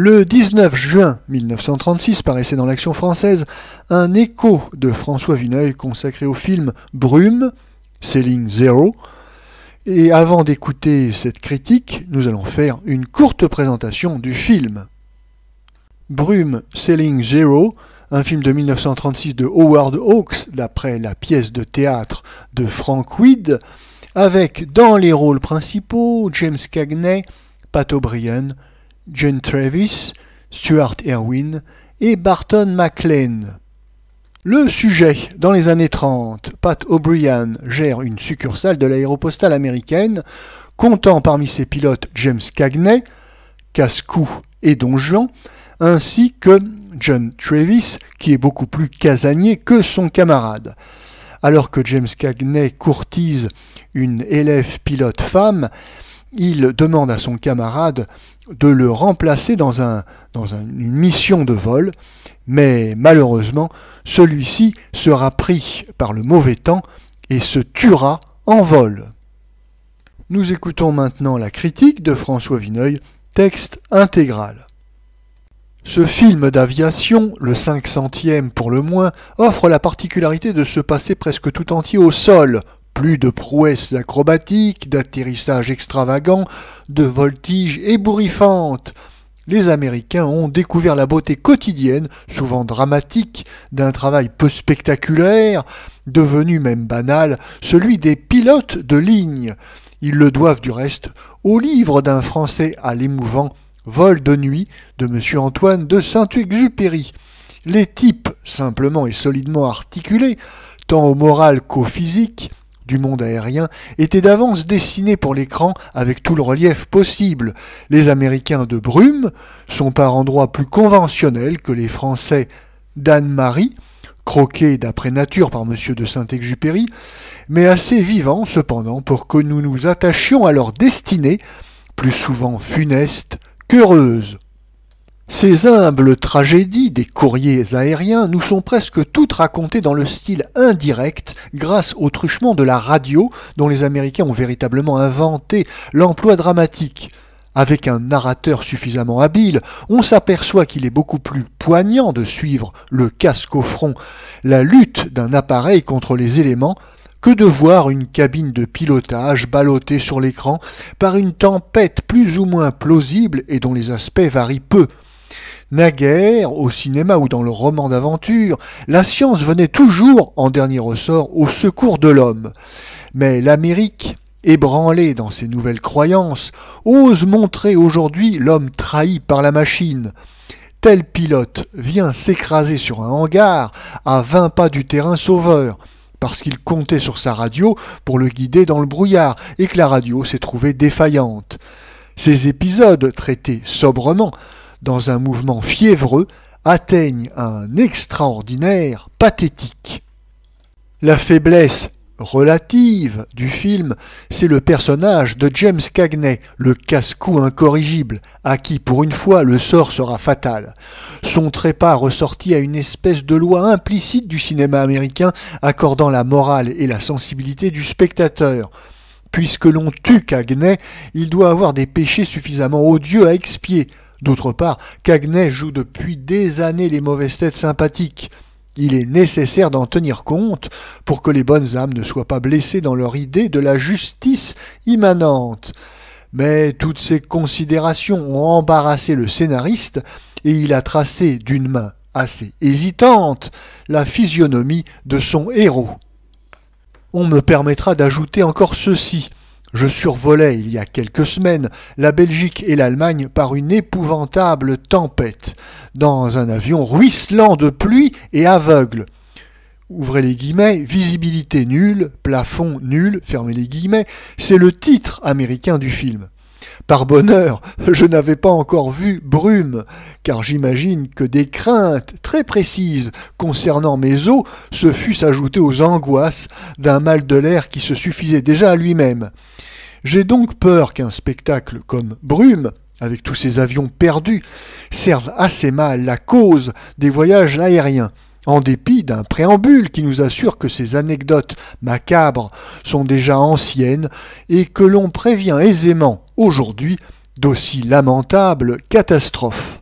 Le 19 juin 1936 paraissait dans l'Action française un écho de François Vineuil consacré au film Brume, Ceiling Zero. Et avant d'écouter cette critique, nous allons faire une courte présentation du film. Brume, Ceiling Zero, un film de 1936 de Howard Hawks, d'après la pièce de théâtre de Frank Weed, avec dans les rôles principaux James Cagney, Pat O'Brien, John Travis, Stuart Erwin et Barton McLean. Le sujet, dans les années 30, Pat O'Brien gère une succursale de l'aéropostale américaine, comptant parmi ses pilotes James Cagney, casse-cou et Don Juan, ainsi que John Travis, qui est beaucoup plus casanier que son camarade. Alors que James Cagney courtise une élève pilote femme, il demande à son camarade de le remplacer dans une mission de vol, mais malheureusement, celui-ci sera pris par le mauvais temps et se tuera en vol. Nous écoutons maintenant la critique de François Vineuil, texte intégral. Ce film d'aviation, le 500e pour le moins, offre la particularité de se passer presque tout entier au sol. Plus de prouesses acrobatiques, d'atterrissages extravagants, de voltiges ébouriffantes. Les Américains ont découvert la beauté quotidienne, souvent dramatique, d'un travail peu spectaculaire, devenu même banal, celui des pilotes de ligne. Ils le doivent du reste au livre d'un Français à l'émouvant Vol de nuit de M. Antoine de Saint-Exupéry. Les types, simplement et solidement articulés, tant au moral qu'au physique, du monde aérien, étaient d'avance dessinés pour l'écran avec tout le relief possible. Les Américains de Brume sont par endroits plus conventionnels que les Français d'Anne-Marie, croqués d'après nature par M. de Saint-Exupéry, mais assez vivants cependant pour que nous nous attachions à leur destinée, plus souvent funeste qu'heureuse. Ces humbles tragédies des courriers aériens nous sont presque toutes racontées dans le style indirect grâce au truchement de la radio dont les Américains ont véritablement inventé l'emploi dramatique. Avec un narrateur suffisamment habile, on s'aperçoit qu'il est beaucoup plus poignant de suivre le casque au front, la lutte d'un appareil contre les éléments, que de voir une cabine de pilotage ballottée sur l'écran par une tempête plus ou moins plausible et dont les aspects varient peu. Naguère, au cinéma ou dans le roman d'aventure, la science venait toujours, en dernier ressort, au secours de l'homme. Mais l'Amérique, ébranlée dans ses nouvelles croyances, ose montrer aujourd'hui l'homme trahi par la machine. Tel pilote vient s'écraser sur un hangar à 20 pas du terrain sauveur, parce qu'il comptait sur sa radio pour le guider dans le brouillard et que la radio s'est trouvée défaillante. Ces épisodes, traités sobrement, dans un mouvement fiévreux, atteignent un extraordinaire pathétique. La faiblesse relative du film, c'est le personnage de James Cagney, le casse-cou incorrigible, à qui pour une fois le sort sera fatal. Son trépas ressortit à une espèce de loi implicite du cinéma américain accordant la morale et la sensibilité du spectateur. Puisque l'on tue Cagney, il doit avoir des péchés suffisamment odieux à expier. D'autre part, Cagney joue depuis des années les mauvaises têtes sympathiques. Il est nécessaire d'en tenir compte pour que les bonnes âmes ne soient pas blessées dans leur idée de la justice immanente. Mais toutes ces considérations ont embarrassé le scénariste et il a tracé d'une main assez hésitante la physionomie de son héros. On me permettra d'ajouter encore ceci. Je survolais il y a quelques semaines la Belgique et l'Allemagne par une épouvantable tempête, dans un avion ruisselant de pluie et aveugle. Ouvrez les guillemets, visibilité nulle, plafond nul, fermez les guillemets, c'est le titre américain du film. Par bonheur, je n'avais pas encore vu Brume, car j'imagine que des craintes très précises concernant mes os se fussent ajoutées aux angoisses d'un mal de l'air qui se suffisait déjà à lui-même. J'ai donc peur qu'un spectacle comme Brume, avec tous ces avions perdus, serve assez mal la cause des voyages aériens, en dépit d'un préambule qui nous assure que ces anecdotes macabres sont déjà anciennes et que l'on prévient aisément aujourd'hui d'aussi lamentables catastrophes.